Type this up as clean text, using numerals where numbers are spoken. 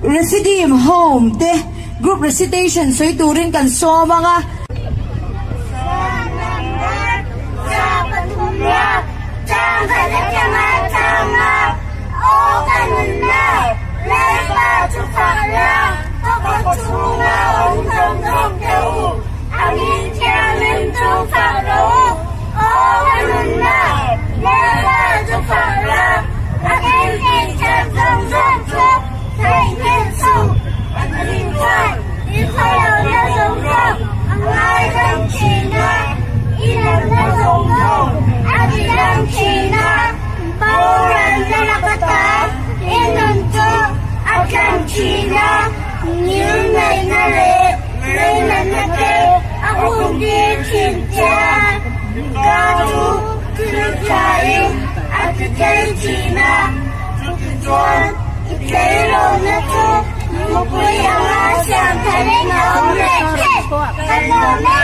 Rephidim Home, te group recitation, so iturin kan so mga Hãy subscribe cho kênh Ghiền Mì Gõ để không bỏ lỡ những video hấp dẫn.